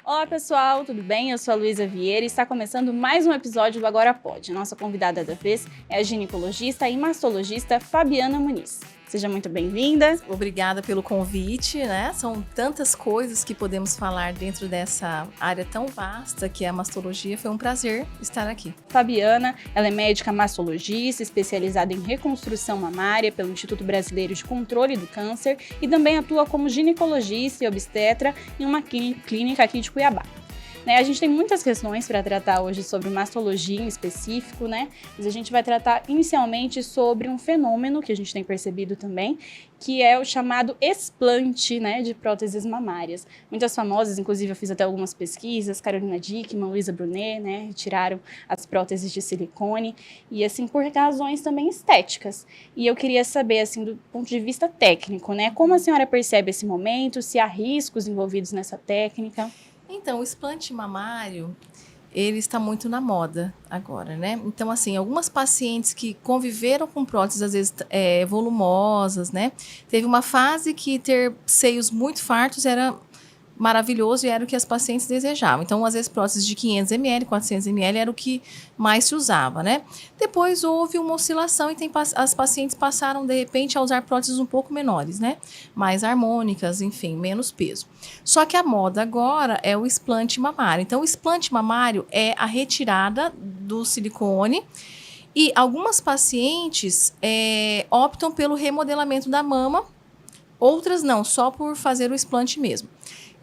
Olá pessoal, tudo bem? Eu sou a Luísa Vieira e está começando mais um episódio do Agora Pode. Nossa convidada da vez é a ginecologista e mastologista Fabiana Muniz. Seja muito bem-vinda. Obrigada pelo convite, né? São tantas coisas que podemos falar dentro dessa área tão vasta que é a mastologia. Foi um prazer estar aqui. Fabiana, ela é médica mastologista, especializada em reconstrução mamária pelo Instituto Brasileiro de Controle do Câncer e também atua como ginecologista e obstetra em uma clínica aqui de Cuiabá. A gente tem muitas questões para tratar hoje sobre mastologia em específico, né? Mas a gente vai tratar inicialmente sobre um fenômeno que a gente tem percebido também, que é o chamado explante, né, de próteses mamárias. Muitas famosas, inclusive eu fiz até algumas pesquisas, Carolina Dickmann, Luísa Brunet, né, retiraram as próteses de silicone e assim por razões também estéticas. E eu queria saber, assim, do ponto de vista técnico, né, como a senhora percebe esse momento, se há riscos envolvidos nessa técnica? Então, o explante mamário, ele está muito na moda agora, né? Então, assim, algumas pacientes que conviveram com próteses, às vezes, volumosas, né? Teve uma fase que ter seios muito fartos era maravilhoso e era o que as pacientes desejavam. Então, às vezes, próteses de 500 ml, 400 ml era o que mais se usava, né? Depois houve uma oscilação e as pacientes passaram, de repente, a usar próteses um pouco menores, né? Mais harmônicas, enfim, menos peso. Só que a moda agora é o explante mamário. Então, o explante mamário é a retirada do silicone e algumas pacientes optam pelo remodelamento da mama, outras não, só por fazer o explante mesmo.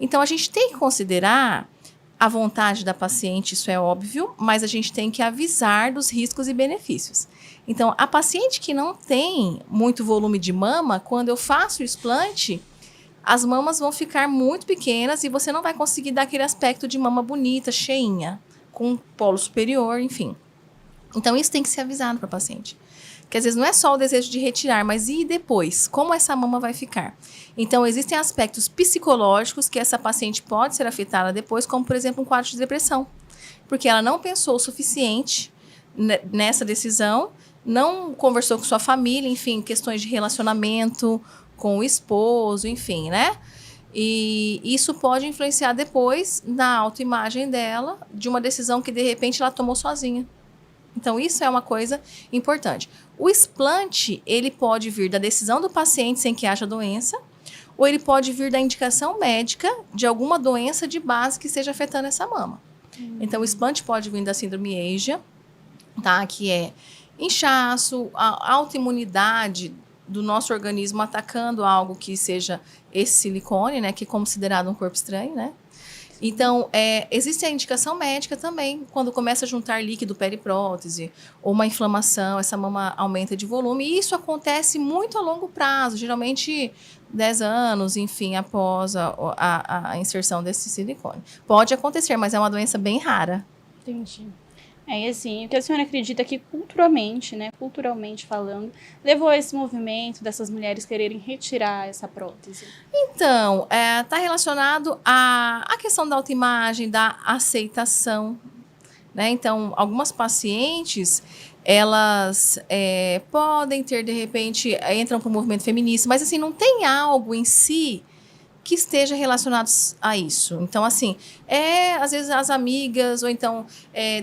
Então, a gente tem que considerar a vontade da paciente, isso é óbvio, mas a gente tem que avisar dos riscos e benefícios. Então, a paciente que não tem muito volume de mama, quando eu faço o explante, as mamas vão ficar muito pequenas e você não vai conseguir dar aquele aspecto de mama bonita, cheinha, com polo superior, enfim. Então, isso tem que ser avisado para a paciente. Porque às vezes não é só o desejo de retirar, mas e depois? Como essa mama vai ficar? Então, existem aspectos psicológicos que essa paciente pode ser afetada depois, como, por exemplo, um quadro de depressão. Porque ela não pensou o suficiente nessa decisão, não conversou com sua família, enfim, questões de relacionamento com o esposo, enfim, né? E isso pode influenciar depois na autoimagem dela, de uma decisão que, de repente, ela tomou sozinha. Então, isso é uma coisa importante. O explante, ele pode vir da decisão do paciente sem que haja doença, ou ele pode vir da indicação médica de alguma doença de base que esteja afetando essa mama. Então, o explante pode vir da síndrome EJA, tá? Que é inchaço, a autoimunidade do nosso organismo atacando algo que seja esse silicone, né? Que é considerado um corpo estranho, né? Então, existe a indicação médica também, quando começa a juntar líquido periprótese ou uma inflamação, essa mama aumenta de volume. E isso acontece muito a longo prazo, geralmente 10 anos, enfim, após a inserção desse silicone. Pode acontecer, mas é uma doença bem rara. Entendi. E assim, o que a senhora acredita que culturalmente, né, culturalmente falando, levou a esse movimento dessas mulheres quererem retirar essa prótese? Então, está relacionado à questão da autoimagem, da aceitação, né? Então, algumas pacientes, elas podem ter, de repente, entram para o movimento feminista, mas assim, não tem algo em si que esteja relacionado a isso. Então, assim, às vezes as amigas, ou então,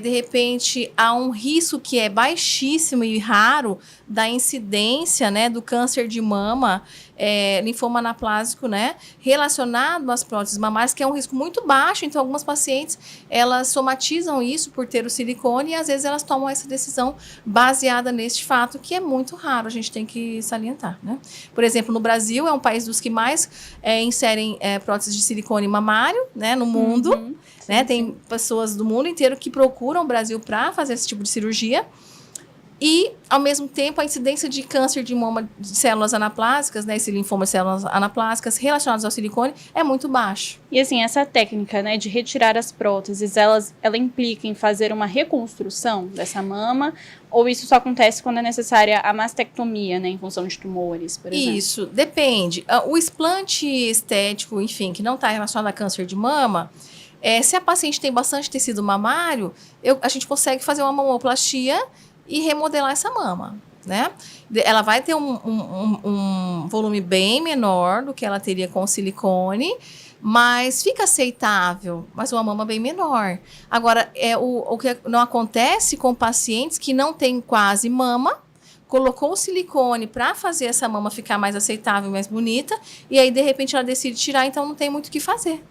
de repente, há um risco que é baixíssimo e raro da incidência, né, do câncer de mama, linfoma anaplásico, né, relacionado às próteses mamárias, que é um risco muito baixo. Então, algumas pacientes, elas somatizam isso por ter o silicone e, às vezes, elas tomam essa decisão baseada neste fato, que é muito raro, a gente tem que salientar, né. Por exemplo, no Brasil, é um país dos que mais inserem próteses de silicone mamário, né, no mundo. Uhum. Né? Sim, Tem pessoas do mundo inteiro que procuram o Brasil para fazer esse tipo de cirurgia. E, ao mesmo tempo, a incidência de câncer de mama de células anaplásicas, né, esse linfoma de células anaplásicas relacionados ao silicone, é muito baixo. E assim, essa técnica, né, de retirar as próteses, ela implica em fazer uma reconstrução dessa mama, ou isso só acontece quando é necessária a mastectomia, né, em função de tumores, por exemplo? Isso, depende. O explante estético, enfim, que não está relacionado a câncer de mama, se a paciente tem bastante tecido mamário, a gente consegue fazer uma mamoplastia e remodelar essa mama. né? Ela vai ter um volume bem menor do que ela teria com silicone, mas fica aceitável, mas uma mama bem menor. Agora, o que não acontece com pacientes que não têm quase mama, colocou o silicone para fazer essa mama ficar mais aceitável, mais bonita, e aí, de repente, ela decide tirar, então não tem muito o que fazer.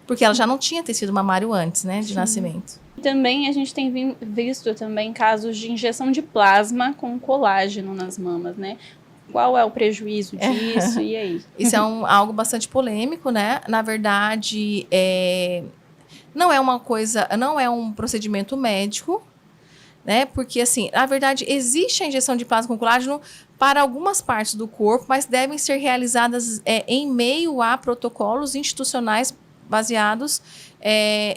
Porque ela já não tinha tecido mamário antes, né, de nascimento. Também a gente tem visto também casos de injeção de plasma com colágeno nas mamas, né? Qual é o prejuízo disso? E aí? Isso é algo bastante polêmico, né? Na verdade, não é um procedimento médico, né? Porque, assim, na verdade, existe a injeção de plasma com colágeno para algumas partes do corpo, mas devem ser realizadas em meio a protocolos institucionais baseados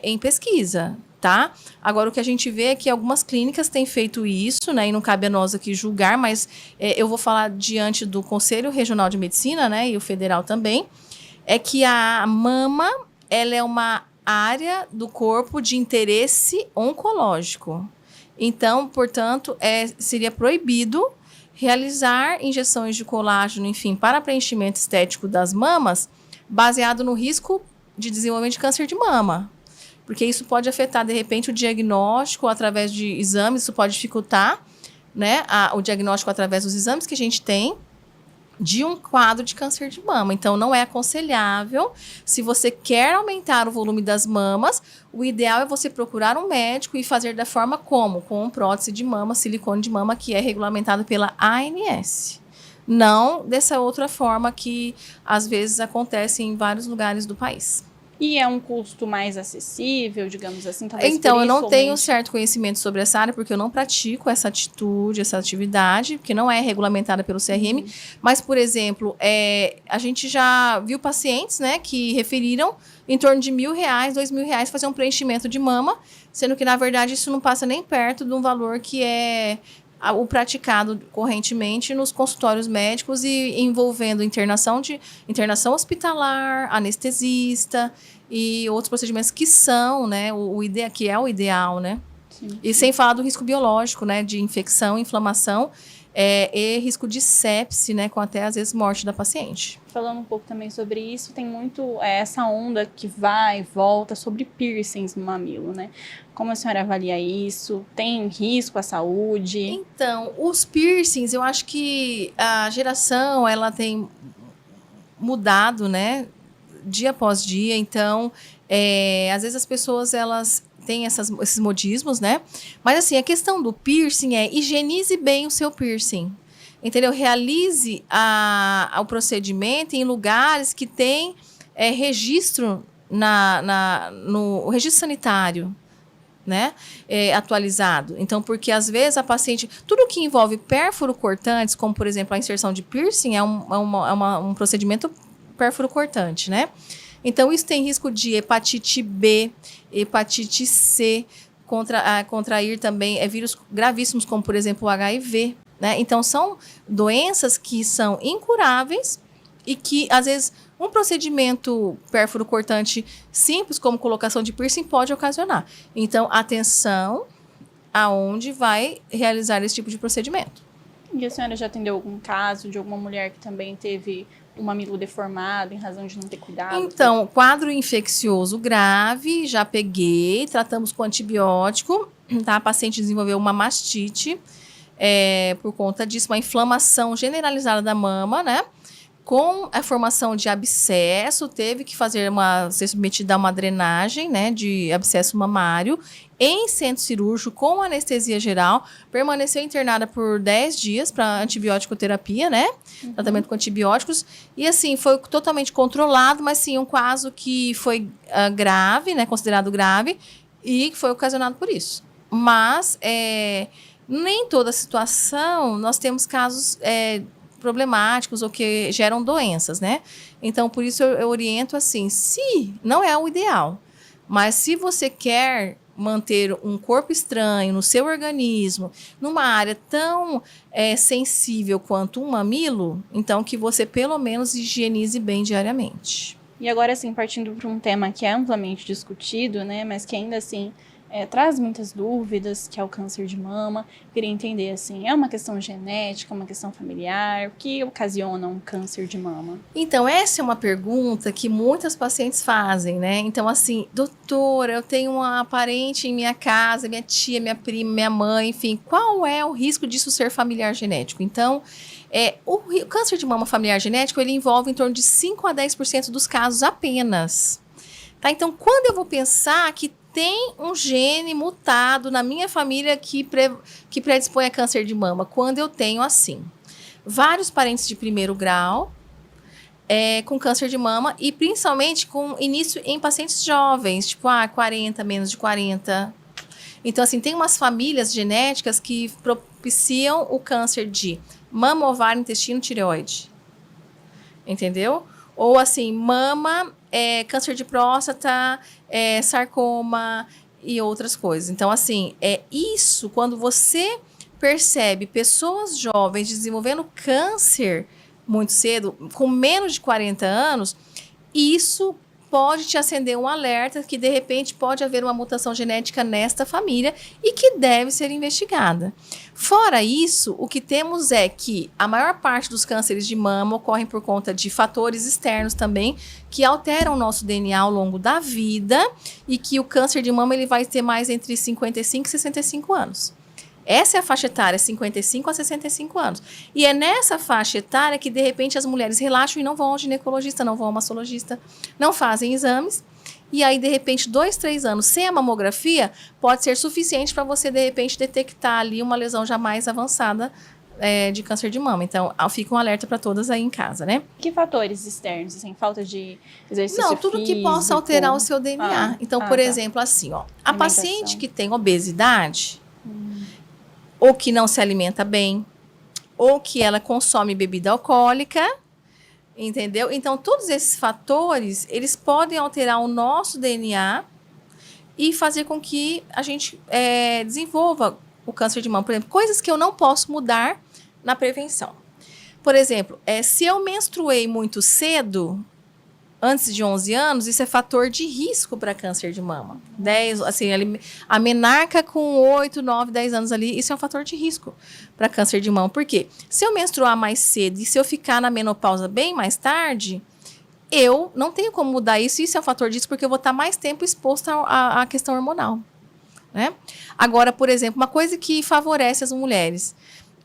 em pesquisa, tá? Agora, o que a gente vê é que algumas clínicas têm feito isso, né? E não cabe a nós aqui julgar, mas eu vou falar diante do Conselho Regional de Medicina, né? E o federal também, é que a mama, ela é uma área do corpo de interesse oncológico. Então, portanto, seria proibido realizar injeções de colágeno, enfim, para preenchimento estético das mamas, baseado no risco de desenvolvimento de câncer de mama. Porque isso pode afetar, de repente, o diagnóstico através de exames, isso pode dificultar, né, o diagnóstico através dos exames que a gente tem de um quadro de câncer de mama. Então, não é aconselhável. Se você quer aumentar o volume das mamas, o ideal é você procurar um médico e fazer da forma como? Com prótese de mama, silicone de mama, que é regulamentado pela ANS. Não dessa outra forma que, às vezes, acontece em vários lugares do país. E é um custo mais acessível, digamos assim? Talvez então, eu não tenho certo conhecimento sobre essa área, porque eu não pratico essa atitude, essa atividade, porque não é regulamentada pelo CRM. Mas, por exemplo, a gente já viu pacientes, né, que referiram em torno de R$1.000, R$2.000 fazer um preenchimento de mama, sendo que, na verdade, isso não passa nem perto de um valor que é o praticado correntemente nos consultórios médicos e envolvendo internação hospitalar, anestesista e outros procedimentos que são, né, que é o ideal, né? Sim. E sem falar do risco biológico, né, de infecção, inflamação e risco de sepse, né, com até às vezes morte da paciente. Falando um pouco também sobre isso, tem muito essa onda que vai e volta sobre piercings no mamilo, né? Como a senhora avalia isso? Tem risco à saúde? Então, os piercings, eu acho que a geração, ela tem mudado, né, dia após dia. Então, às vezes as pessoas, elas têm esses modismos, né? Mas, assim, a questão do piercing higienize bem o seu piercing. Entendeu? Realize o procedimento em lugares que tem registro no registro sanitário, né? Atualizado. Então, porque às vezes a paciente... Tudo que envolve pérfuro cortantes, como, por exemplo, a inserção de piercing, é um procedimento pérfuro cortante, né? Então, isso tem risco de hepatite B, hepatite C, contrair também vírus gravíssimos, como, por exemplo, o HIV, né? Então, são doenças que são incuráveis e que, às vezes, um procedimento pérfuro cortante simples, como colocação de piercing, pode ocasionar. Então, atenção aonde vai realizar esse tipo de procedimento. E a senhora já atendeu algum caso de alguma mulher que também teve um mamilo deformado em razão de não ter cuidado? Então, quadro infeccioso grave, já peguei, tratamos com antibiótico, tá? A paciente desenvolveu uma mastite, por conta disso, uma inflamação generalizada da mama, né? Com a formação de abscesso, teve que ser submetida a uma drenagem, né, de abscesso mamário em centro cirúrgico com anestesia geral. Permaneceu internada por 10 dias para antibiótico terapia, né? Tratamento com antibióticos. E assim, foi totalmente controlado, mas sim, um caso que foi grave, né, considerado grave, e que foi ocasionado por isso. Mas nem toda situação nós temos casos problemáticos ou que geram doenças, né? Então, por isso eu oriento assim, se não é o ideal, mas se você quer manter um corpo estranho no seu organismo, numa área tão sensível quanto um mamilo, então que você pelo menos higienize bem diariamente. E agora, assim, partindo para um tema que é amplamente discutido, né, mas que ainda assim traz muitas dúvidas, que é o câncer de mama. Queria entender, assim, é uma questão genética, uma questão familiar? O que ocasiona um câncer de mama? Então, essa é uma pergunta que muitas pacientes fazem, né? Então, assim, doutora, eu tenho uma parente em minha casa, minha tia, minha prima, minha mãe, enfim, qual é o risco disso ser familiar genético? Então, o câncer de mama familiar genético, ele envolve em torno de 5 a 10% dos casos apenas. Tá? Então, quando eu vou pensar que tem um gene mutado na minha família que predispõe a câncer de mama? Quando eu tenho, assim, vários parentes de primeiro grau com câncer de mama e principalmente com início em pacientes jovens, tipo 40, menos de 40. Então, assim, tem umas famílias genéticas que propiciam o câncer de mama, ovário, intestino, tireoide. Entendeu? Ou assim, mama, câncer de próstata, sarcoma e outras coisas. Então, assim, isso, quando você percebe pessoas jovens desenvolvendo câncer muito cedo, com menos de 40 anos, isso pode te acender um alerta que, de repente, pode haver uma mutação genética nesta família e que deve ser investigada. Fora isso, o que temos é que a maior parte dos cânceres de mama ocorrem por conta de fatores externos também, que alteram o nosso DNA ao longo da vida e que o câncer de mama ele vai ter mais entre 55 e 65 anos. Essa é a faixa etária, 55 a 65 anos. E é nessa faixa etária que, de repente, as mulheres relaxam e não vão ao ginecologista, não vão ao mastologista, não fazem exames. E aí, de repente, 2, 3 anos sem a mamografia pode ser suficiente para você, de repente, detectar ali uma lesão já mais avançada de câncer de mama. Então, fica um alerta para todas aí em casa, né? Que fatores externos, assim, falta de exercício físico? Não, tudo que possa alterar o seu DNA. Então, por exemplo, assim, a paciente que tem obesidade... ou que não se alimenta bem, ou que ela consome bebida alcoólica, entendeu? Então, todos esses fatores, eles podem alterar o nosso DNA e fazer com que a gente desenvolva o câncer de mama. Por exemplo, coisas que eu não posso mudar na prevenção. Por exemplo, se eu menstruei muito cedo, antes de 11 anos, isso é fator de risco para câncer de mama. 10, assim, a menarca com 8, 9, 10 anos ali, isso é um fator de risco para câncer de mama. Por quê? Se eu menstruar mais cedo e se eu ficar na menopausa bem mais tarde, eu não tenho como mudar isso. Isso é um fator de risco porque eu vou estar mais tempo exposta à questão hormonal. Né? Agora, por exemplo, uma coisa que favorece as mulheres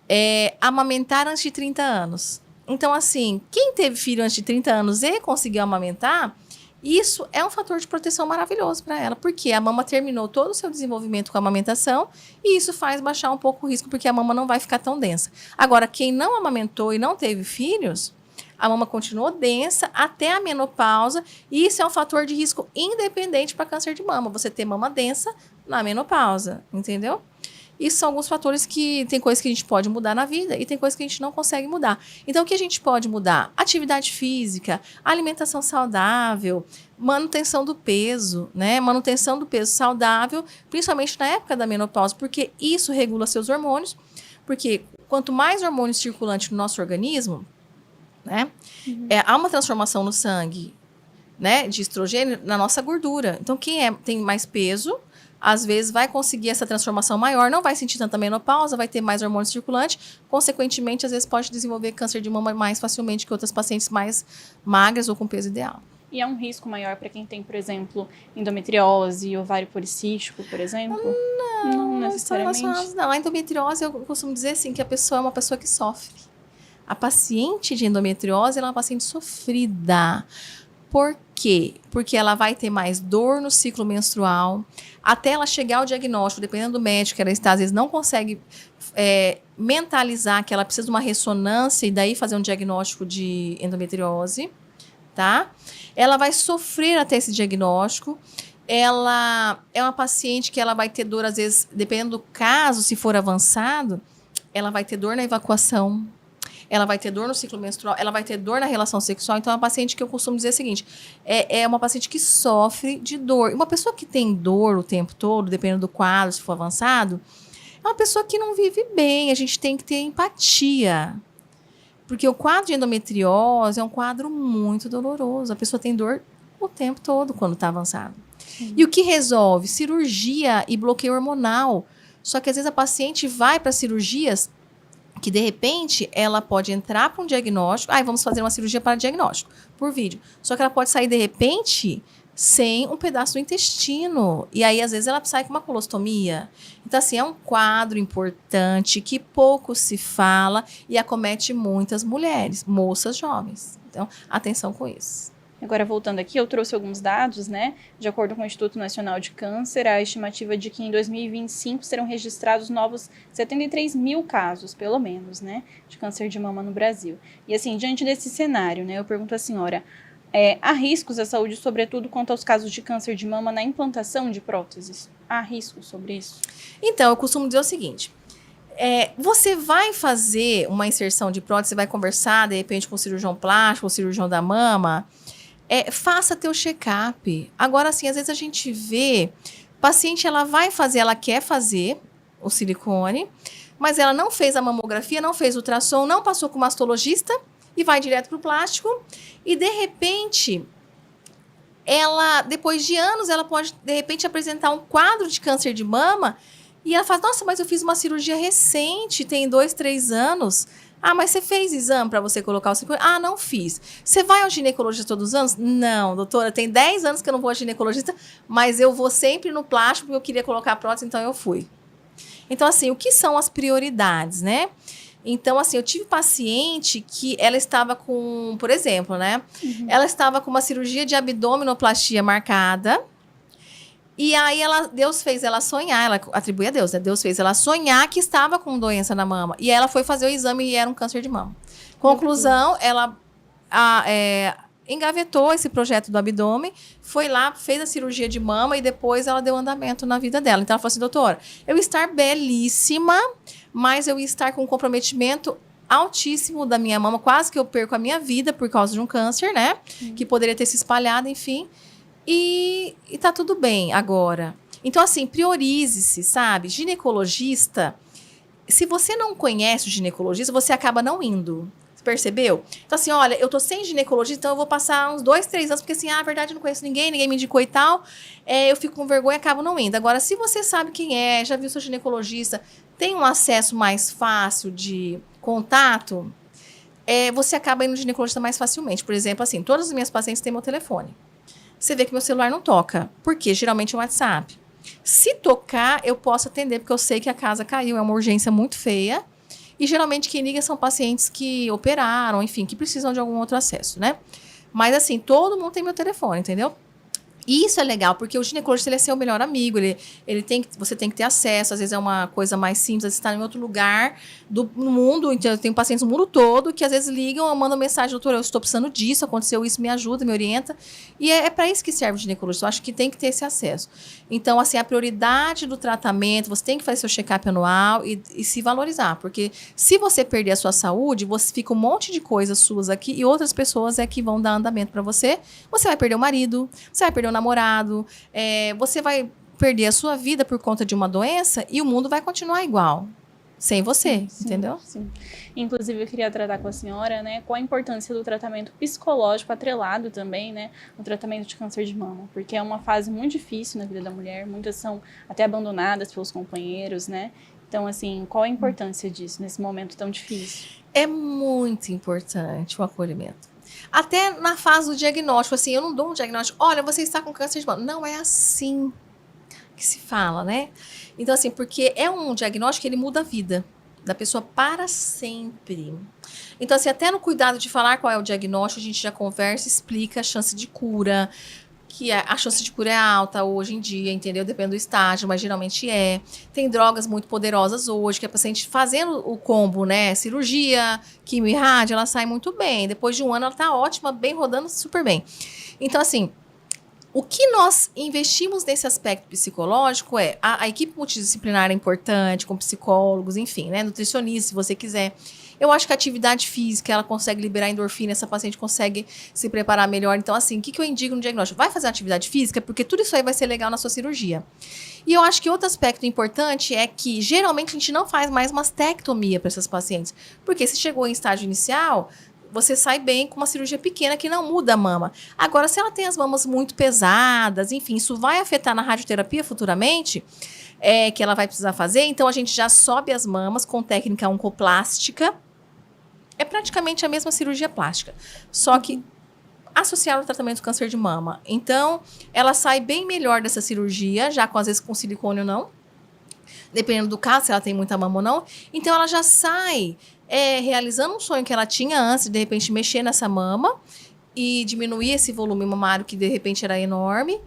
é amamentar antes de 30 anos. Então, assim, quem teve filho antes de 30 anos e conseguiu amamentar, isso é um fator de proteção maravilhoso para ela, porque a mama terminou todo o seu desenvolvimento com a amamentação e isso faz baixar um pouco o risco, porque a mama não vai ficar tão densa. Agora, quem não amamentou e não teve filhos, a mama continuou densa até a menopausa e isso é um fator de risco independente para câncer de mama, você ter mama densa na menopausa, entendeu? Isso são alguns fatores que tem coisas que a gente pode mudar na vida e tem coisas que a gente não consegue mudar. Então, o que a gente pode mudar? Atividade física, alimentação saudável, manutenção do peso, né? Manutenção do peso saudável, principalmente na época da menopausa, porque isso regula seus hormônios. Porque quanto mais hormônios circulantes no nosso organismo, né? Há uma transformação no sangue, né? De estrogênio na nossa gordura. Então, quem tem mais peso... às vezes vai conseguir essa transformação maior, não vai sentir tanta menopausa, vai ter mais hormônio circulante, consequentemente, às vezes pode desenvolver câncer de mama mais facilmente que outras pacientes mais magras ou com peso ideal. E é um risco maior para quem tem, por exemplo, endometriose, ovário policístico, por exemplo? Não necessariamente. Não, a endometriose, eu costumo dizer assim, que a pessoa é uma pessoa que sofre. A paciente de endometriose, ela é uma paciente sofrida. Por quê? Porque ela vai ter mais dor no ciclo menstrual, até ela chegar ao diagnóstico, dependendo do médico que ela está, às vezes não consegue mentalizar que ela precisa de uma ressonância e daí fazer um diagnóstico de endometriose, tá? Ela vai sofrer até esse diagnóstico, ela é uma paciente que ela vai ter dor, às vezes, dependendo do caso, se for avançado, ela vai ter dor na evacuação, ela vai ter dor no ciclo menstrual, ela vai ter dor na relação sexual. Então, é uma paciente que eu costumo dizer o seguinte, é uma paciente que sofre de dor. Uma pessoa que tem dor o tempo todo, dependendo do quadro, se for avançado, é uma pessoa que não vive bem. A gente tem que ter empatia. Porque o quadro de endometriose é um quadro muito doloroso. A pessoa tem dor o tempo todo quando está avançado. E o que resolve? Cirurgia e bloqueio hormonal. Só que às vezes a paciente vai para cirurgias que de repente ela pode entrar para um diagnóstico, vamos fazer uma cirurgia para diagnóstico, por vídeo. Só que ela pode sair de repente sem um pedaço do intestino. E aí, às vezes, ela sai com uma colostomia. Então, assim, é um quadro importante que pouco se fala e acomete muitas mulheres, moças jovens. Então, atenção com isso. Agora, voltando aqui, eu trouxe alguns dados, né? De acordo com o Instituto Nacional de Câncer, a estimativa de que em 2025 serão registrados novos 73 mil casos, pelo menos, né? De câncer de mama no Brasil. E assim, diante desse cenário, né? Eu pergunto à senhora, há riscos à saúde, sobretudo quanto aos casos de câncer de mama na implantação de próteses? Há riscos sobre isso? Então, eu costumo dizer o seguinte... você vai fazer uma inserção de prótese, você vai conversar, de repente, com o cirurgião plástico, o cirurgião da mama... faça teu check-up. Agora, assim, às vezes a gente vê, paciente, ela quer fazer o silicone, mas ela não fez a mamografia, não fez o ultrassom, não passou com o mastologista e vai direto para o plástico. E, de repente, depois de anos, ela pode, de repente, apresentar um quadro de câncer de mama e ela fala, nossa, mas eu fiz uma cirurgia recente, tem 2, 3 anos... mas você fez exame para você colocar o silicone? Não fiz. Você vai ao ginecologista todos os anos? Não, doutora, tem 10 anos que eu não vou ao ginecologista, mas eu vou sempre no plástico porque eu queria colocar a prótese, então eu fui. Então, assim, o que são as prioridades, né? Então, assim, eu tive paciente que ela estava com, por exemplo, né? Ela estava com uma cirurgia de abdominoplastia marcada. E aí, Deus fez ela sonhar, ela atribui a Deus, né? Deus fez ela sonhar que estava com doença na mama. E aí ela foi fazer o exame e era um câncer de mama. Conclusão, ela engavetou esse projeto do abdômen, foi lá, fez a cirurgia de mama e depois ela deu andamento na vida dela. Então ela falou assim, doutora, eu ia estar belíssima, mas eu ia estar com um comprometimento altíssimo da minha mama, quase que eu perco a minha vida por causa de um câncer, né? Que poderia ter se espalhado, enfim. E tá tudo bem agora. Então, assim, priorize-se, sabe? Ginecologista, se você não conhece o ginecologista, você acaba não indo. Você percebeu? Então, assim, olha, eu tô sem ginecologista, então eu vou passar uns 2, 3 anos, porque assim, na verdade, eu não conheço ninguém me indicou e tal. Eu fico com vergonha e acabo não indo. Agora, se você sabe quem é, já viu seu ginecologista, tem um acesso mais fácil de contato, você acaba indo no ginecologista mais facilmente. Por exemplo, assim, todas as minhas pacientes têm meu telefone. Você vê que meu celular não toca. Por quê? Geralmente é o WhatsApp. Se tocar, eu posso atender, porque eu sei que a casa caiu. É uma urgência muito feia. E geralmente quem liga são pacientes que operaram, enfim, que precisam de algum outro acesso, né? Mas assim, todo mundo tem meu telefone, entendeu? E isso é legal, porque o ginecologista, ele é seu melhor amigo, você tem que ter acesso, às vezes é uma coisa mais simples, às vezes está em outro lugar do mundo, então eu tenho pacientes no mundo todo que às vezes ligam, mandam mensagem, doutora, eu estou precisando disso, aconteceu isso, me ajuda, me orienta, e é para isso que serve o ginecologista, eu acho que tem que ter esse acesso. Então, assim, a prioridade do tratamento, você tem que fazer seu check-up anual e se valorizar, porque se você perder a sua saúde, você fica um monte de coisas suas aqui e outras pessoas que vão dar andamento para você vai perder o marido, você vai perder o namorado, você vai perder a sua vida por conta de uma doença e o mundo vai continuar igual, sem você, sim, entendeu? Sim. Inclusive, eu queria tratar com a senhora, né, qual a importância do tratamento psicológico atrelado também, né, no tratamento de câncer de mama, porque é uma fase muito difícil na vida da mulher, muitas são até abandonadas pelos companheiros, né, então, assim, qual a importância disso nesse momento tão difícil? É muito importante o acolhimento. Até na fase do diagnóstico, assim, eu não dou um diagnóstico, olha, você está com câncer de mama. Não é assim que se fala, né? Então, assim, porque é um diagnóstico que ele muda a vida da pessoa para sempre. Então, assim, até no cuidado de falar qual é o diagnóstico, a gente já conversa, explica a chance de cura, que a chance de cura é alta hoje em dia, entendeu? Depende do estágio, mas geralmente é. Tem drogas muito poderosas hoje, que a paciente fazendo o combo, né? Cirurgia, quimio e rádio, ela sai muito bem. Depois de um ano, ela tá ótima, bem, rodando super bem. Então, assim, o que nós investimos nesse aspecto psicológico a equipe multidisciplinar é importante, com psicólogos, enfim, né? Nutricionista, se você quiser. Eu acho que a atividade física, ela consegue liberar endorfina, essa paciente consegue se preparar melhor. Então, assim, o que eu indico no diagnóstico? Vai fazer uma atividade física, porque tudo isso aí vai ser legal na sua cirurgia. E eu acho que outro aspecto importante é que, geralmente, a gente não faz mais mastectomia para essas pacientes. Porque se chegou em estágio inicial, você sai bem com uma cirurgia pequena que não muda a mama. Agora, se ela tem as mamas muito pesadas, enfim, isso vai afetar na radioterapia futuramente, que ela vai precisar fazer. Então, a gente já sobe as mamas com técnica oncoplástica. É praticamente a mesma cirurgia plástica, só que associada ao tratamento do câncer de mama. Então, ela sai bem melhor dessa cirurgia, já às vezes com silicone ou não, dependendo do caso, se ela tem muita mama ou não. Então, ela já sai realizando um sonho que ela tinha antes, de repente, mexer nessa mama e diminuir esse volume mamário que, de repente, era enorme.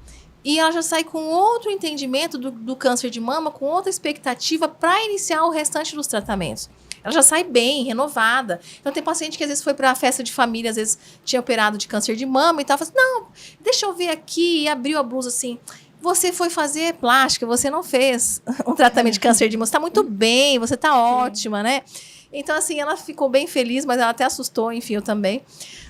E ela já sai com outro entendimento do câncer de mama, com outra expectativa para iniciar o restante dos tratamentos. Ela já sai bem, renovada. Então, tem paciente que às vezes foi para a festa de família, às vezes tinha operado de câncer de mama e tal. Fala assim, não, deixa eu ver aqui. E abriu a blusa assim. Você foi fazer plástica, você não fez um tratamento de câncer de mama. Você está muito bem, você está ótima, né? Então, assim, ela ficou bem feliz, mas ela até assustou, enfim, eu também.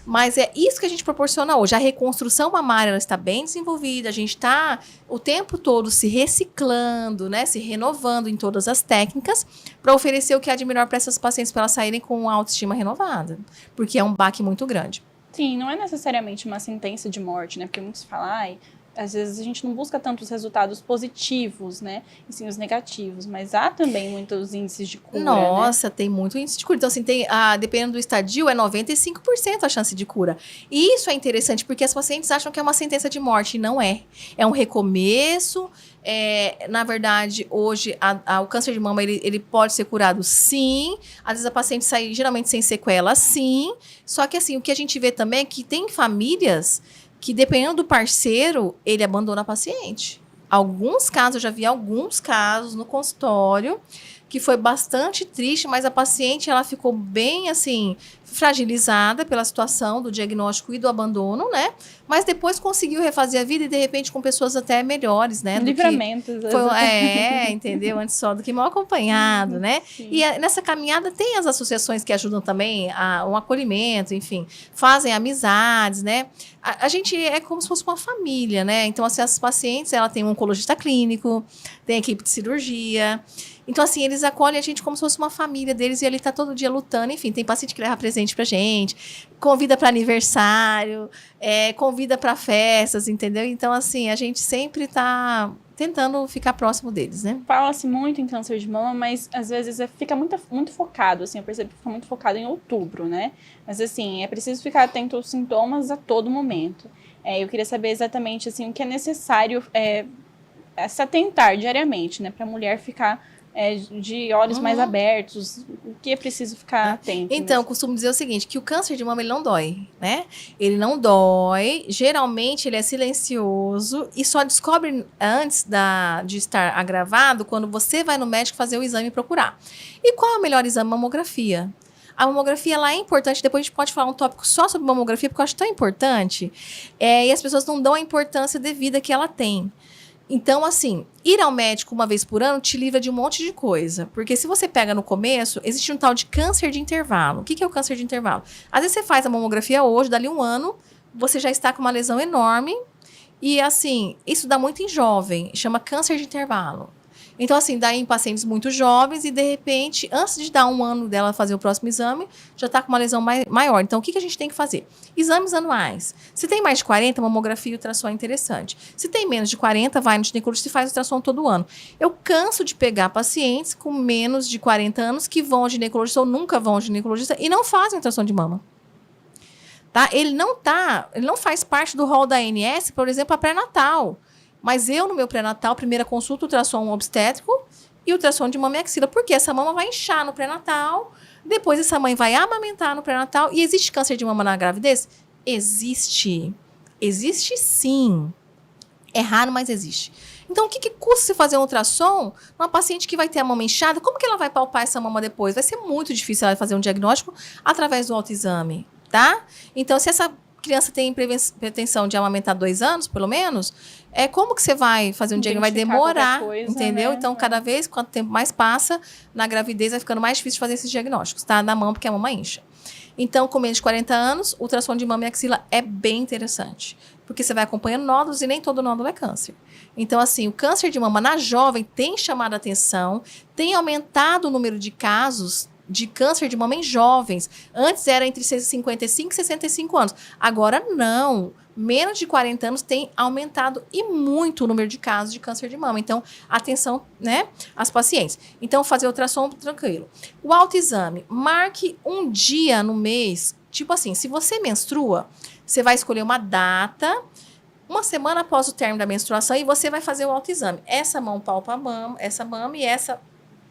Mas é isso que a gente proporciona hoje. A reconstrução mamária, ela está bem desenvolvida, a gente está o tempo todo se reciclando, né? Se renovando em todas as técnicas para oferecer o que há de melhor para essas pacientes, para elas saírem com uma autoestima renovada. Porque é um baque muito grande. Sim, não é necessariamente uma sentença de morte, né? Porque muitos falam, ai, às vezes a gente não busca tanto os resultados positivos, né? E sim os negativos. Mas há também muitos índices de cura, Nossa, né? tem muito índice de cura. Então, assim, dependendo do estadio, é 95% a chance de cura. E isso é interessante, porque as pacientes acham que é uma sentença de morte, e não é. É um recomeço. Na verdade, hoje, o câncer de mama, ele pode ser curado, sim. Às vezes, a paciente sai, geralmente, sem sequela, sim. Só que, assim, o que a gente vê também é que tem famílias que, dependendo do parceiro, ele abandona a paciente. Alguns casos, eu já vi alguns casos no consultório, que foi bastante triste, mas a paciente, ela ficou bem, assim, fragilizada pela situação do diagnóstico e do abandono, né? Mas depois conseguiu refazer a vida e, de repente, com pessoas até melhores, né? Livramentos. Entendeu? Antes só do que mal acompanhado, né? Sim. E nessa caminhada tem as associações que ajudam também um acolhimento, enfim, fazem amizades, né? A gente é como se fosse uma família, né? Então, assim, as pacientes, ela tem um oncologista clínico, tem equipe de cirurgia. Então, assim, eles acolhem a gente como se fosse uma família deles e ele tá todo dia lutando. Enfim, tem paciente que leva presente pra gente, convida para aniversário, convida para festas, entendeu? Então, assim, a gente sempre tá tentando ficar próximo deles, né? Fala-se muito em câncer de mama, mas às vezes fica muito focado, assim, eu percebo que fica muito focado em outubro, né? Mas, assim, é preciso ficar atento aos sintomas a todo momento. Eu queria saber exatamente, assim, o que é necessário se atentar diariamente, né? Para a mulher ficar de olhos mais abertos, o que é preciso ficar atento. Então, eu costumo dizer o seguinte, que o câncer de mama, ele não dói, né? Ele não dói, geralmente ele é silencioso e só descobre antes de estar agravado quando você vai no médico fazer o exame e procurar. E qual é o melhor exame? Mamografia. A mamografia, ela é importante, depois a gente pode falar um tópico só sobre mamografia, porque eu acho tão importante, e as pessoas não dão a importância devida que ela tem. Então, assim, ir ao médico uma vez por ano te livra de um monte de coisa. Porque se você pega no começo, existe um tal de câncer de intervalo. O que é o câncer de intervalo? Às vezes você faz a mamografia hoje, dali um ano, você já está com uma lesão enorme. E, assim, isso dá muito em jovem. Chama câncer de intervalo. Então, assim, dá em pacientes muito jovens e, de repente, antes de dar um ano dela fazer o próximo exame, já está com uma lesão maior. Então, o que a gente tem que fazer? Exames anuais. Se tem mais de 40, mamografia e ultrassom é interessante. Se tem menos de 40, vai no ginecologista e faz ultrassom todo ano. Eu canso de pegar pacientes com menos de 40 anos que vão ao ginecologista ou nunca vão ao ginecologista e não fazem ultrassom de mama. Tá? Ele não faz parte do rol da ANS, por exemplo, a pré-natal. Mas eu, no meu pré-natal, primeira consulta, ultrassom obstétrico e ultrassom de mama e axila. Porque essa mama vai inchar no pré-natal, depois essa mãe vai amamentar no pré-natal. E existe câncer de mama na gravidez? Existe. Existe sim. É raro, mas existe. Então, o que custa se fazer um ultrassom numa paciente que vai ter a mama inchada? Como que ela vai palpar essa mama depois? Vai ser muito difícil ela fazer um diagnóstico através do autoexame, tá? Então, se essa criança tem pretensão de amamentar 2 anos, pelo menos, como que você vai fazer um diagnóstico? Vai demorar, coisa, entendeu? Né? Então, cada vez, quanto tempo mais passa, na gravidez vai ficando mais difícil de fazer esses diagnósticos, tá? Na mama, porque a mama incha. Então, com menos de 40 anos, o ultrassom de mama e axila é bem interessante, porque você vai acompanhando nódulos e nem todo nódulo é câncer. Então, assim, o câncer de mama na jovem tem chamado a atenção, tem aumentado o número de casos de câncer de mama em jovens. Antes era entre 55 e 65 anos. Agora não. Menos de 40 anos tem aumentado e muito o número de casos de câncer de mama. Então, atenção, né, às pacientes. Então, fazer ultrassom tranquilo. O autoexame, marque um dia no mês. Tipo assim, se você menstrua, você vai escolher uma data, uma semana após o término da menstruação, e você vai fazer o autoexame. Essa mão palpa a mama, essa mama, e essa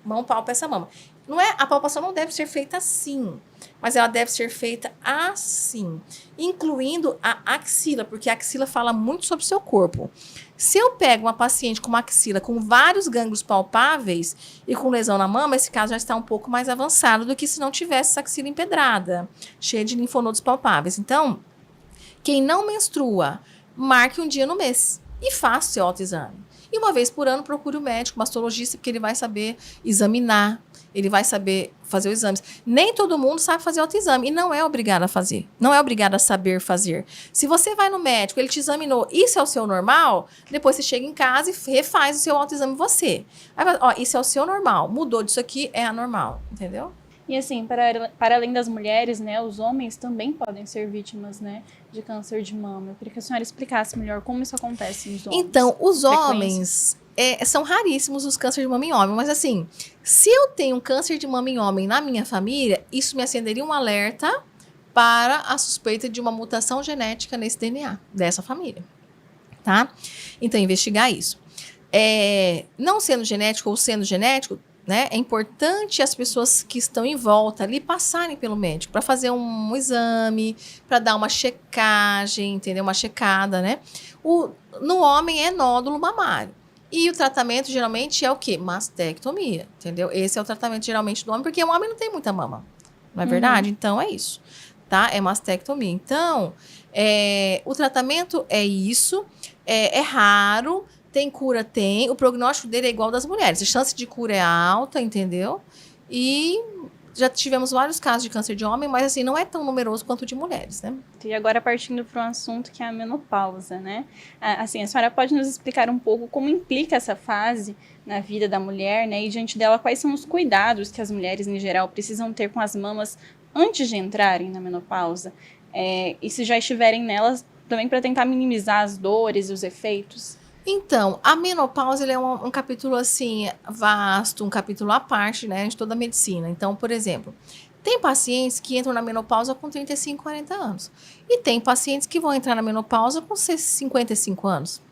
mão palpa essa mama. Não é, a palpação não deve ser feita assim, mas ela deve ser feita assim, incluindo a axila, porque a axila fala muito sobre o seu corpo. Se eu pego uma paciente com uma axila com vários gânglios palpáveis e com lesão na mama, esse caso já está um pouco mais avançado do que se não tivesse essa axila empedrada, cheia de linfonodos palpáveis. Então, quem não menstrua, marque um dia no mês e faça o seu autoexame. E uma vez por ano, procure o médico, o mastologista, porque ele vai saber examinar, ele vai saber fazer os exames. Nem todo mundo sabe fazer autoexame e não é obrigado a fazer. Não é obrigado a saber fazer. Se você vai no médico, ele te examinou, isso é o seu normal, depois você chega em casa e refaz o seu autoexame você. Aí, ó, isso é o seu normal, mudou disso aqui, é anormal, entendeu? E assim, para além das mulheres, né, os homens também podem ser vítimas, né, de câncer de mama. Eu queria que a senhora explicasse melhor como isso acontece nos homens. Então, os homens, são raríssimos os cânceres de mama em homem, mas assim, se eu tenho um câncer de mama em homem na minha família, isso me acenderia um alerta para a suspeita de uma mutação genética nesse DNA dessa família, tá? Então, investigar isso. Não sendo genético ou sendo genético, né, é importante as pessoas que estão em volta ali passarem pelo médico para fazer um exame, para dar uma checagem, entendeu? Uma checada, né? No homem é nódulo mamário. E o tratamento geralmente é o quê? Mastectomia, entendeu? Esse é o tratamento geralmente do homem, porque o homem não tem muita mama, não é verdade? Então é isso, tá? É mastectomia. Então, o tratamento é isso, é raro. Tem cura? Tem. O prognóstico dele é igual ao das mulheres. A chance de cura é alta, entendeu? E já tivemos vários casos de câncer de homem, mas assim, não é tão numeroso quanto de mulheres, né? E agora partindo para um assunto que é a menopausa, né? Assim, a senhora pode nos explicar um pouco como implica essa fase na vida da mulher, né? E diante dela, quais são os cuidados que as mulheres, em geral, precisam ter com as mamas antes de entrarem na menopausa? E se já estiverem nelas, também para tentar minimizar as dores e os efeitos? Então, a menopausa ele é um capítulo assim vasto, um capítulo à parte, né, de toda a medicina. Então, por exemplo, tem pacientes que entram na menopausa com 35, 40 anos. E tem pacientes que vão entrar na menopausa com 55 anos.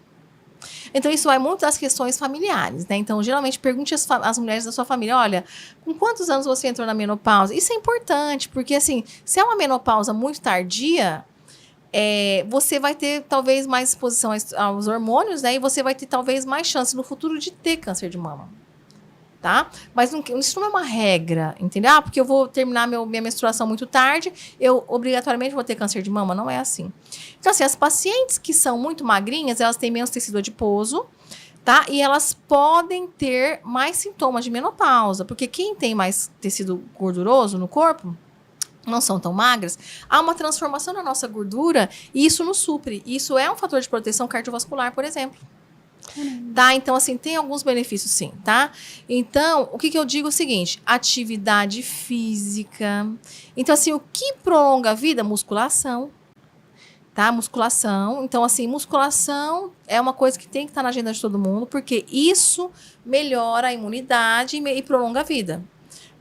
Então, isso vai muito das questões familiares, né? Então, geralmente, pergunte às mulheres da sua família, olha, com quantos anos você entrou na menopausa? Isso é importante, porque assim, se é uma menopausa muito tardia, você vai ter talvez mais exposição aos hormônios, né? E você vai ter talvez mais chance no futuro de ter câncer de mama, tá? Mas isso não é uma regra, entendeu? Porque eu vou terminar minha menstruação muito tarde, eu obrigatoriamente vou ter câncer de mama. Não é assim. Então, assim, as pacientes que são muito magrinhas, elas têm menos tecido adiposo, tá? E elas podem ter mais sintomas de menopausa, porque quem tem mais tecido gorduroso no corpo, não são tão magras, há uma transformação na nossa gordura e isso nos supre. Isso é um fator de proteção cardiovascular, por exemplo. Tá? Então, assim, tem alguns benefícios, sim, tá? Então, o que eu digo é o seguinte, atividade física. Então, assim, o que prolonga a vida? Musculação. Tá? Musculação. Então, assim, musculação é uma coisa que tem que estar na agenda de todo mundo, porque isso melhora a imunidade e prolonga a vida.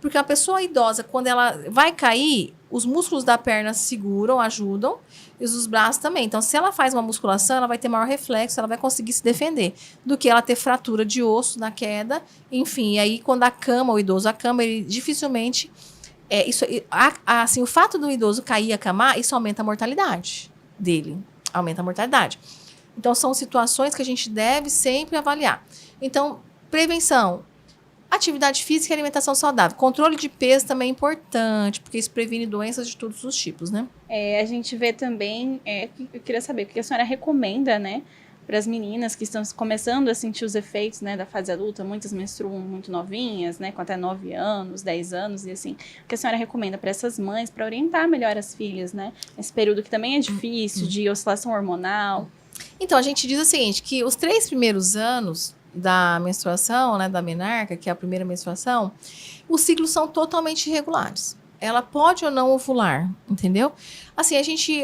Porque a pessoa idosa, quando ela vai cair, os músculos da perna seguram, ajudam, e os dos braços também. Então, se ela faz uma musculação, ela vai ter maior reflexo, ela vai conseguir se defender, do que ela ter fratura de osso na queda. Enfim, e aí quando o idoso acama, ele dificilmente... assim, o fato do idoso cair e acamar, isso aumenta a mortalidade dele. Aumenta a mortalidade. Então, são situações que a gente deve sempre avaliar. Então, prevenção. Atividade física e alimentação saudável. Controle de peso também é importante, porque isso previne doenças de todos os tipos, né? A gente vê também, eu queria saber, o que a senhora recomenda, né, para as meninas que estão começando a sentir os efeitos, né, da fase adulta, muitas menstruam muito novinhas, né, com até 9 anos, 10 anos, e assim, o que a senhora recomenda para essas mães, para orientar melhor as filhas, né, nesse período que também é difícil, de oscilação hormonal? Então, a gente diz o seguinte, que os 3 primeiros anos da menstruação, né, da menarca, que é a primeira menstruação, os ciclos são totalmente irregulares. Ela pode ou não ovular, entendeu? Assim, a gente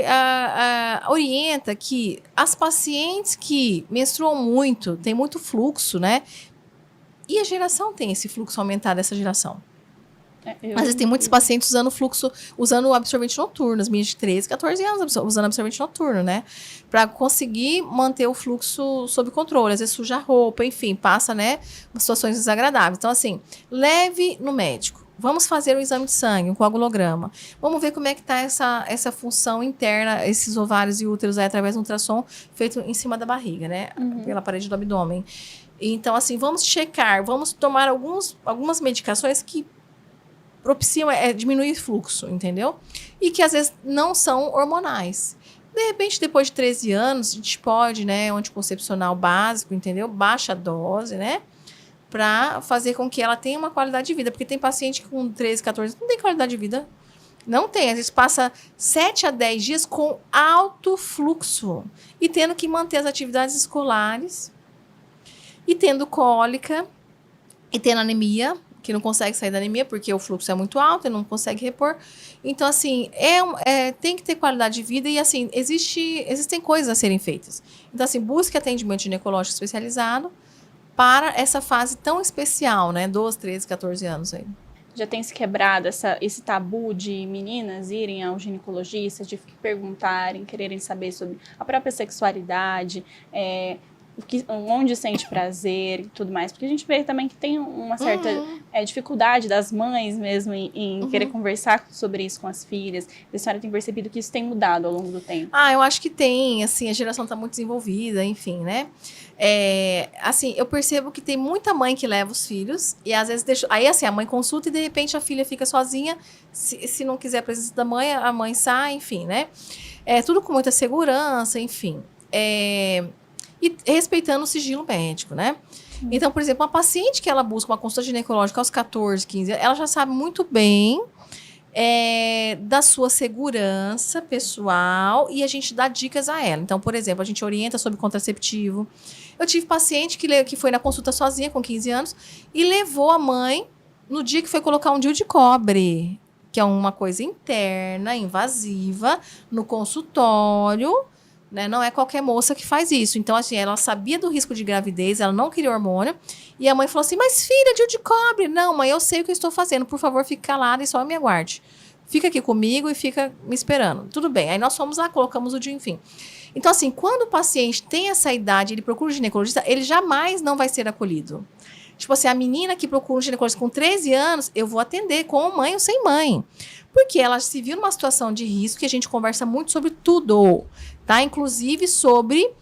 orienta que as pacientes que menstruam muito, tem muito fluxo, né? E a geração tem esse fluxo aumentado, essa geração. Às vezes tem muitos pacientes usando absorvente noturno, as minhas de 13, 14 anos usando absorvente noturno, né? Para conseguir manter o fluxo sob controle. Às vezes suja a roupa, enfim, passa, né, situações desagradáveis. Então, assim, leve no médico. Vamos fazer um exame de sangue, um coagulograma. Vamos ver como é que está essa função interna, esses ovários e úteros aí, através de um ultrassom feito em cima da barriga, né? Pela parede do abdômen. Então, assim, vamos checar, vamos tomar algumas medicações que propiciam diminuir o fluxo, entendeu? E que às vezes não são hormonais. De repente, depois de 13 anos, a gente pode, né, um anticoncepcional básico, entendeu? Baixa dose, né? Para fazer com que ela tenha uma qualidade de vida. Porque tem paciente que com 13, 14 não tem qualidade de vida. Não tem. Às vezes passa 7 a 10 dias com alto fluxo. E tendo que manter as atividades escolares. E tendo cólica. E tendo anemia. Que não consegue sair da anemia porque o fluxo é muito alto e não consegue repor. Então, assim, tem que ter qualidade de vida e, assim, existem coisas a serem feitas. Então, assim, busque atendimento ginecológico especializado para essa fase tão especial, né? 12, 13, 14 anos aí. Já tem se quebrado esse tabu de meninas irem ao ginecologista, de perguntarem, quererem saber sobre a própria sexualidade, onde sente prazer e tudo mais, porque a gente vê também que tem uma certa dificuldade das mães mesmo em querer conversar sobre isso com as filhas. A senhora tem percebido que isso tem mudado ao longo do tempo? Eu acho que tem, assim, a geração está muito desenvolvida, enfim, né? Assim, eu percebo que tem muita mãe que leva os filhos e às vezes aí assim, a mãe consulta e de repente a filha fica sozinha, se não quiser a presença da mãe, a mãe sai, enfim, né? Tudo com muita segurança, enfim. E respeitando o sigilo médico, né? Então, por exemplo, uma paciente que ela busca uma consulta ginecológica aos 14, 15 anos, ela já sabe muito bem da sua segurança pessoal e a gente dá dicas a ela. Então, por exemplo, a gente orienta sobre contraceptivo. Eu tive paciente que foi na consulta sozinha com 15 anos e levou a mãe no dia que foi colocar um DIU de cobre, que é uma coisa interna, invasiva, no consultório. Né? Não é qualquer moça que faz isso. Então, assim, ela sabia do risco de gravidez, ela não queria hormônio. E a mãe falou assim, mas filha, DIU de cobre. Não, mãe, eu sei o que eu estou fazendo. Por favor, fique calada e só me aguarde. Fica aqui comigo e fica me esperando. Tudo bem. Aí nós fomos lá, colocamos o DIU, enfim. Então, assim, quando o paciente tem essa idade, ele procura um ginecologista, ele jamais não vai ser acolhido. Tipo assim, a menina que procura um ginecologista com 13 anos, eu vou atender com mãe ou sem mãe. Porque ela se viu numa situação de risco e a gente conversa muito sobre tudo, tá? Inclusive sobre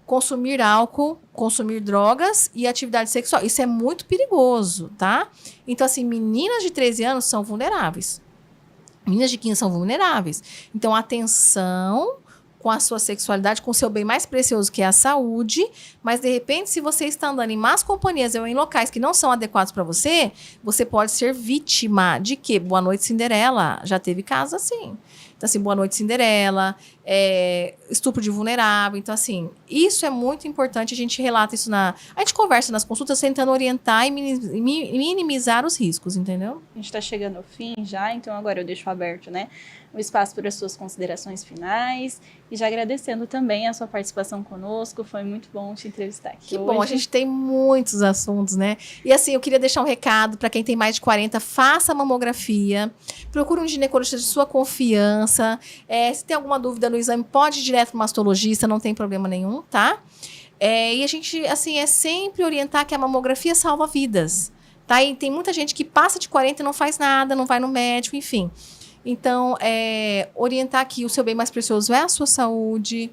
consumir álcool, consumir drogas e atividade sexual. Isso é muito perigoso, tá? Então, assim, meninas de 13 anos são vulneráveis. Meninas de 15 são vulneráveis. Então, atenção com a sua sexualidade, com o seu bem mais precioso, que é a saúde, mas, de repente, se você está andando em más companhias ou em locais que não são adequados para você, você pode ser vítima de quê? Boa Noite Cinderela. Já teve casos assim. Então, assim, Boa Noite Cinderela, estupro de vulnerável. Então, assim, isso é muito importante. A gente relata isso A gente conversa nas consultas tentando orientar e minimizar os riscos, entendeu? A gente está chegando ao fim já, então agora eu deixo aberto, né, o espaço para as suas considerações finais e já agradecendo também a sua participação conosco. Foi muito bom te entrevistar aqui Que hoje. bom, a gente tem muitos assuntos, né? E assim, eu queria deixar um recado para quem tem mais de 40, faça a mamografia, procure um ginecologista de sua confiança. Se tem alguma dúvida no exame, pode ir direto para o mastologista, não tem problema nenhum, tá? E a gente, assim, sempre orientar que a mamografia salva vidas, tá? E tem muita gente que passa de 40 e não faz nada, não vai no médico, enfim. Então, orientar que o seu bem mais precioso é a sua saúde.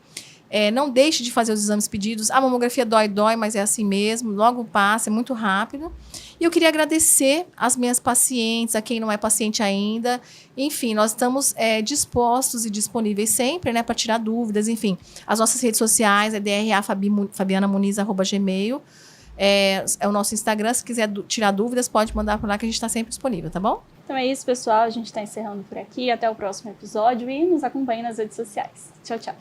Não deixe de fazer os exames pedidos. A mamografia dói, mas é assim mesmo. Logo passa, é muito rápido. E eu queria agradecer às minhas pacientes, a quem não é paciente ainda. Enfim, nós estamos dispostos e disponíveis sempre, né, para tirar dúvidas. Enfim, as nossas redes sociais é drafabianamuniz@gmail. É o nosso Instagram. Se quiser tirar dúvidas, pode mandar por lá que a gente está sempre disponível, tá bom? Então é isso, pessoal. A gente está encerrando por aqui. Até o próximo episódio e nos acompanhe nas redes sociais. Tchau, tchau.